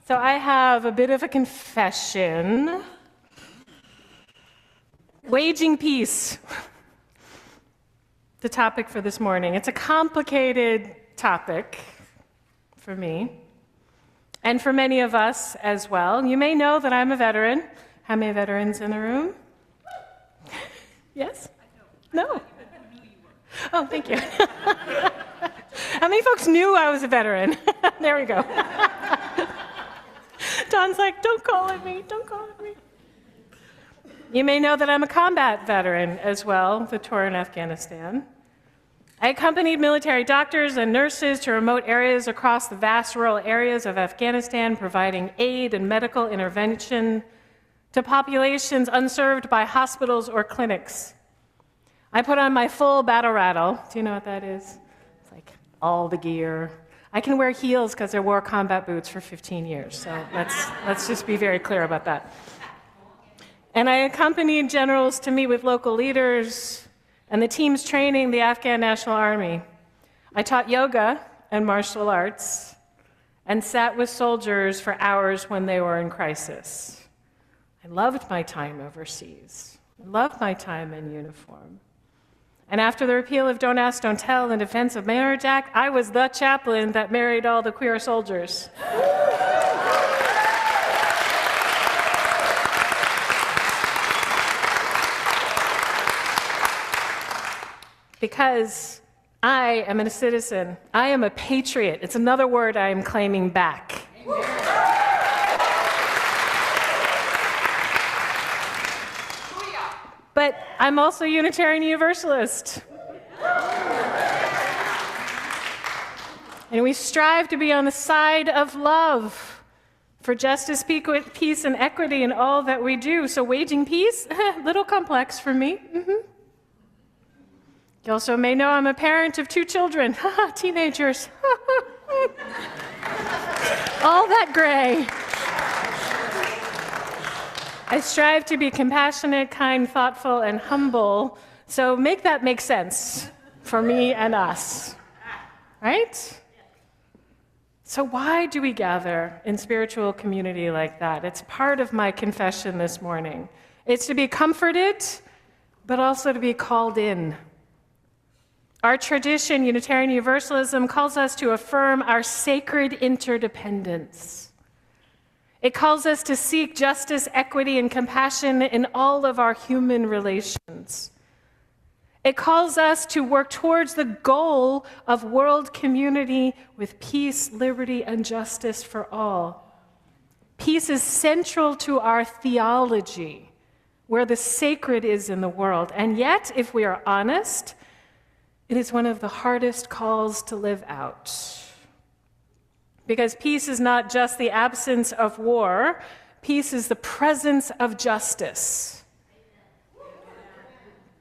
So I have a bit of a confession. Waging peace, the topic for this morning. It's a complicated topic for me, and for many of us as well. You may know that I'm a veteran. How many veterans in the room? Yes? No? Oh, thank you. How many folks knew I was a veteran? There we go. Don's like, don't call at me, don't call at me. You may know that I'm a combat veteran as well, the tour in Afghanistan. I accompanied military doctors and nurses to remote areas across the vast rural areas of Afghanistan, providing aid and medical intervention to populations unserved by hospitals or clinics. I put on my full battle rattle. Do you know what that is? It's like all the gear. I can wear heels because I wore combat boots for 15 years, so let's just be very clear about that. And I accompanied generals to meet with local leaders and the teams training the Afghan National Army. I taught yoga and martial arts and sat with soldiers for hours when they were in crisis. I loved my time overseas. I loved my time in uniform. And after the repeal of Don't Ask, Don't Tell and Defense of Marriage Act, I was the chaplain that married all the queer soldiers. Because I am a citizen. I am a patriot. It's another word I am claiming back. But I'm also Unitarian Universalist. And we strive to be on the side of love for justice, peace, and equity in all that we do. So waging peace, a little complex for me. You also may know I'm a parent of 2 children, teenagers. All that gray. I strive to be compassionate, kind, thoughtful, and humble, so make that make sense for me and us, right? So why do we gather in spiritual community like that? It's part of my confession this morning. It's to be comforted, but also to be called in. Our tradition, Unitarian Universalism, calls us to affirm our sacred interdependence. It calls us to seek justice, equity, and compassion in all of our human relations. It calls us to work towards the goal of world community with peace, liberty, and justice for all. Peace is central to our theology, where the sacred is in the world. And yet, if we are honest, it is one of the hardest calls to live out. Because peace is not just the absence of war, peace is the presence of justice.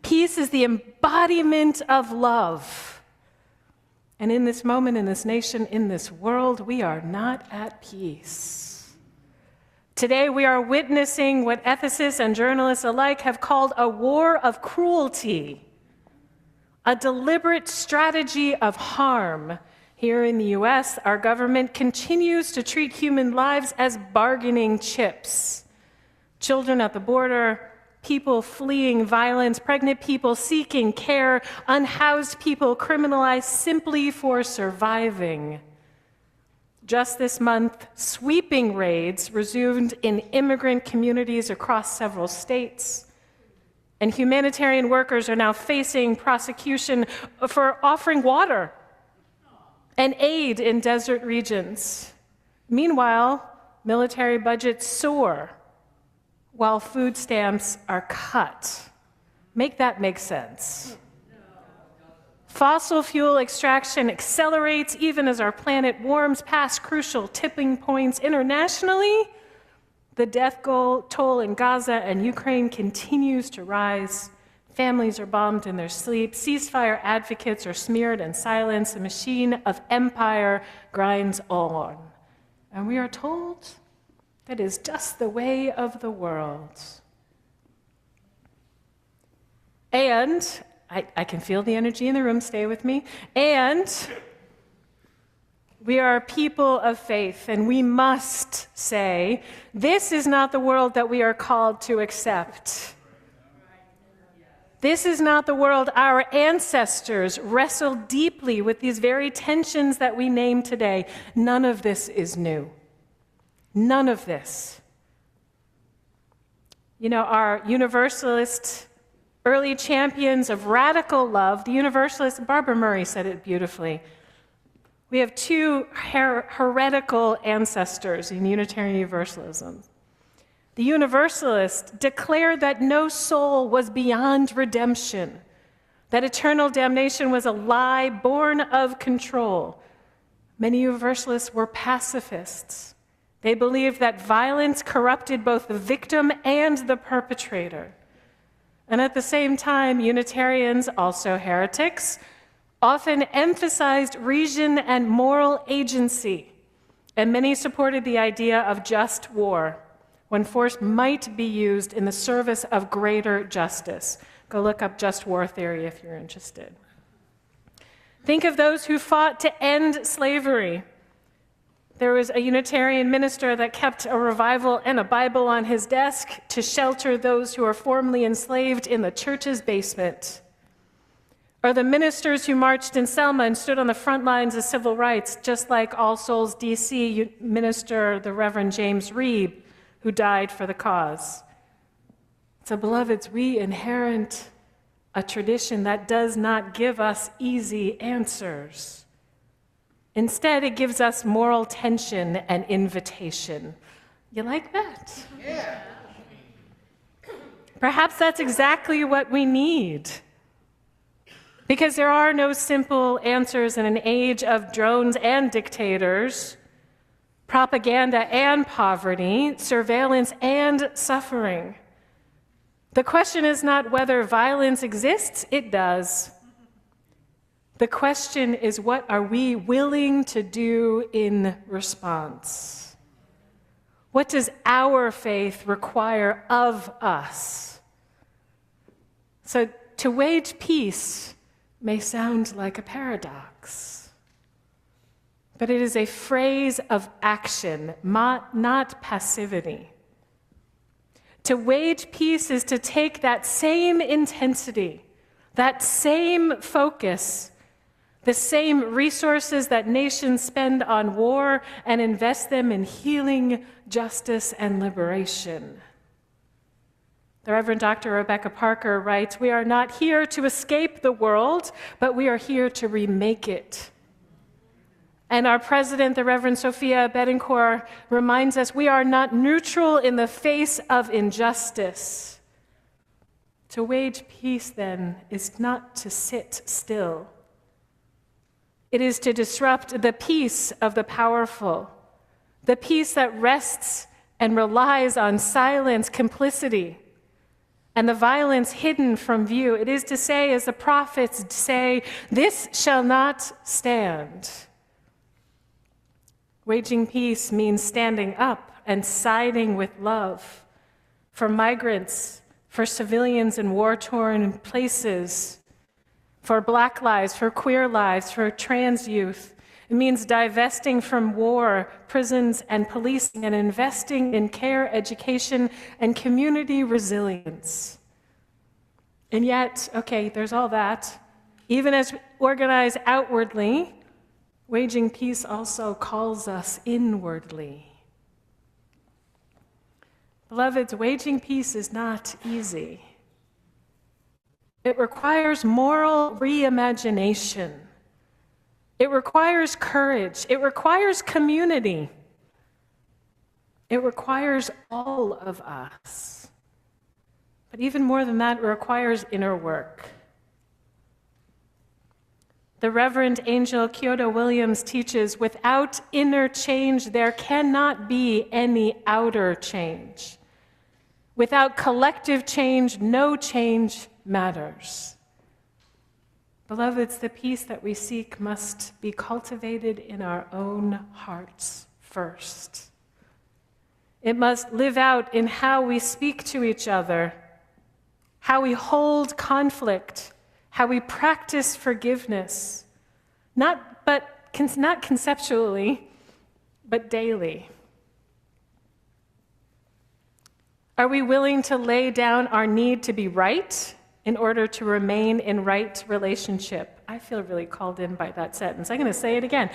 Peace is the embodiment of love. And in this moment, in this nation, in this world, we are not at peace. Today, we are witnessing what ethicists and journalists alike have called a war of cruelty, a deliberate strategy of harm. Here in the US, our government continues to treat human lives as bargaining chips. Children at the border, people fleeing violence, pregnant people seeking care, unhoused people criminalized simply for surviving. Just this month, sweeping raids resumed in immigrant communities across several states. And humanitarian workers are now facing prosecution for offering water and aid in desert regions. Meanwhile, military budgets soar while food stamps are cut. Make that make sense. Fossil fuel extraction accelerates even as our planet warms past crucial tipping points internationally. The death toll in Gaza and Ukraine continues to rise. Families are bombed in their sleep. Ceasefire advocates are smeared and silenced. The machine of empire grinds on. And we are told that is just the way of the world. And I can feel the energy in the room, stay with me. And We are a people of faith, and we must say, this is not the world that we are called to accept. This is not the world our ancestors wrestled deeply with these very tensions that we name today. None of this is new. None of this. You know, our Universalist early champions of radical love, the Universalist, Barbara Murray said it beautifully. We have two heretical ancestors in Unitarian Universalism. The Universalist declared that no soul was beyond redemption, that eternal damnation was a lie born of control. Many Universalists were pacifists. They believed that violence corrupted both the victim and the perpetrator. And at the same time, Unitarians, also heretics, often emphasized reason and moral agency, and many supported the idea of just war, when force might be used in the service of greater justice. Go look up just war theory if you're interested. Think of those who fought to end slavery. There was a Unitarian minister that kept a revival and a Bible on his desk to shelter those who were formerly enslaved in the church's basement. Or the ministers who marched in Selma and stood on the front lines of civil rights, just like All Souls DC minister, the Reverend James Reeb, who died for the cause. So, beloveds, we inherit a tradition that does not give us easy answers. Instead, it gives us moral tension and invitation. You like that? Yeah. Perhaps that's exactly what we need. Because there are no simple answers in an age of drones and dictators, propaganda and poverty, surveillance and suffering. The question is not whether violence exists, it does. The question is, what are we willing to do in response? What does our faith require of us? So, to wage peace may sound like a paradox, but it is a phrase of action, not passivity. To wage peace is to take that same intensity, that same focus, the same resources that nations spend on war, and invest them in healing, justice, and liberation. The Reverend Dr. Rebekah Parker writes, "We are not here to escape the world, but we are here to remake it." And our president, the Reverend Sophia Betancourt, reminds us we are not neutral in the face of injustice. To wage peace, then, is not to sit still. It is to disrupt the peace of the powerful, the peace that rests and relies on silence, complicity, and the violence hidden from view. It is to say, as the prophets say, this shall not stand. Waging peace means standing up and siding with love for migrants, for civilians in war-torn places, for Black lives, for queer lives, for trans youth. It means divesting from war, prisons, and policing, and investing in care, education, and community resilience. And yet, okay, there's all that. Even as we organize outwardly, waging peace also calls us inwardly. Beloveds, waging peace is not easy. It requires moral reimagination. It requires courage. It requires community. It requires all of us. But even more than that, it requires inner work. The Reverend Angel Kyoto Williams teaches, without inner change, there cannot be any outer change. Without collective change, no change matters. Beloveds, the peace that we seek must be cultivated in our own hearts first. It must live out in how we speak to each other, how we hold conflict, how we practice forgiveness, but not conceptually, but daily? Are we willing to lay down our need to be right in order to remain in right relationship? I feel really called in by that sentence. I'm going to say it again.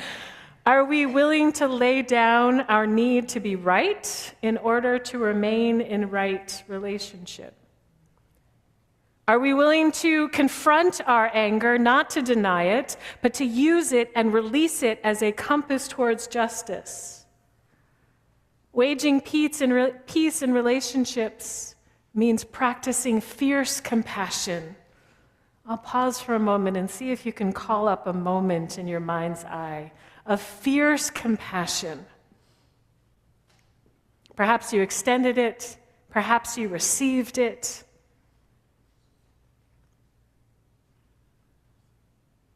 Are we willing to lay down our need to be right in order to remain in right relationship? Are we willing to confront our anger, not to deny it, but to use it and release it as a compass towards justice? Waging peace in relationships means practicing fierce compassion. I'll pause for a moment and see if you can call up a moment in your mind's eye of fierce compassion. Perhaps you extended it, perhaps you received it.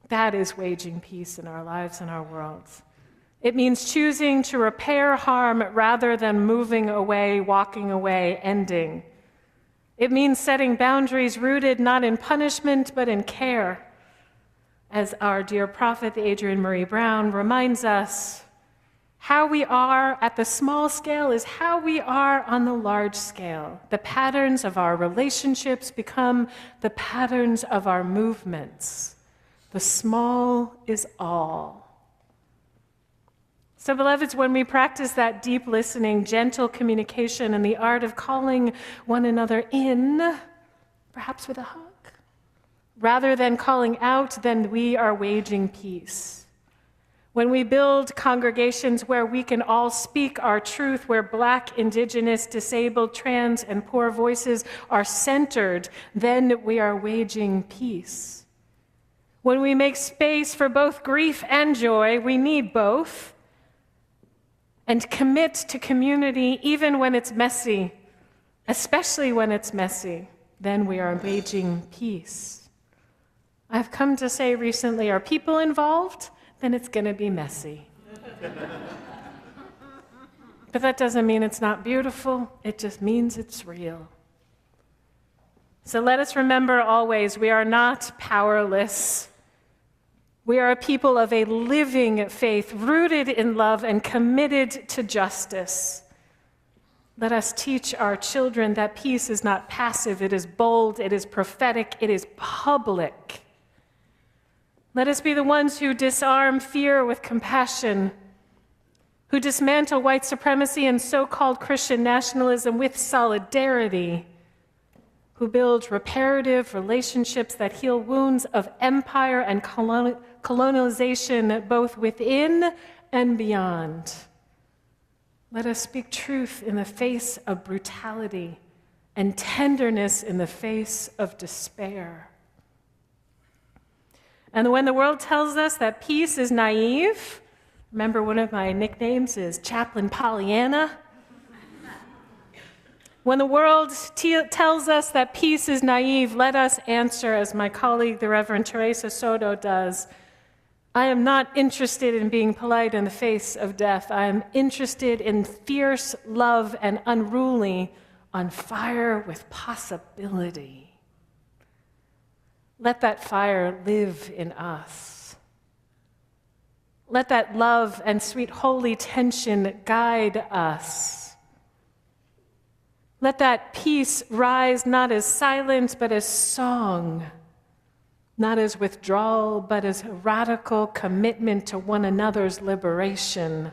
That is waging peace in our lives and our worlds. It means choosing to repair harm rather than moving away, walking away, ending. It means setting boundaries rooted not in punishment but in care. As our dear prophet, Adrienne Marie Brown, reminds us, how we are at the small scale is how we are on the large scale. The patterns of our relationships become the patterns of our movements. The small is all. So, beloveds, when we practice that deep listening, gentle communication, and the art of calling one another in, perhaps with a hug, rather than calling out, then we are waging peace. When we build congregations where we can all speak our truth, where Black, Indigenous, disabled, trans, and poor voices are centered, then we are waging peace. When we make space for both grief and joy, we need both, and commit to community even when it's messy, especially when it's messy, then we are waging peace. I've come to say recently, are people involved? Then it's going to be messy. But that doesn't mean it's not beautiful. It just means it's real. So let us remember always, we are not powerless. We are a people of a living faith, rooted in love and committed to justice. Let us teach our children that peace is not passive, it is bold, it is prophetic, it is public. Let us be the ones who disarm fear with compassion, who dismantle white supremacy and so-called Christian nationalism with solidarity, who build reparative relationships that heal wounds of empire and colonialization both within and beyond. Let us speak truth in the face of brutality and tenderness in the face of despair. And when the world tells us that peace is naive, remember one of my nicknames is Chaplain Pollyanna. When the world tells us that peace is naive, let us answer as my colleague, the Reverend Teresa Soto, does. I am not interested in being polite in the face of death. I am interested in fierce love and unruly, on fire with possibility. Let that fire live in us. Let that love and sweet holy tension guide us. Let that peace rise not as silence, but as song, not as withdrawal, but as a radical commitment to one another's liberation.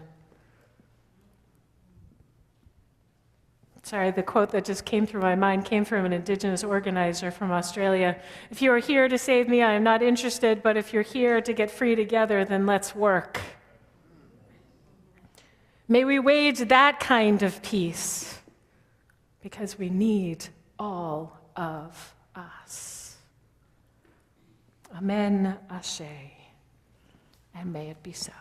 Sorry, the quote that just came through my mind came from an Indigenous organizer from Australia. If you are here to save me, I am not interested, but if you're here to get free together, then let's work. May we wage that kind of peace, because we need all of us. Amen, Ashe, and may it be so.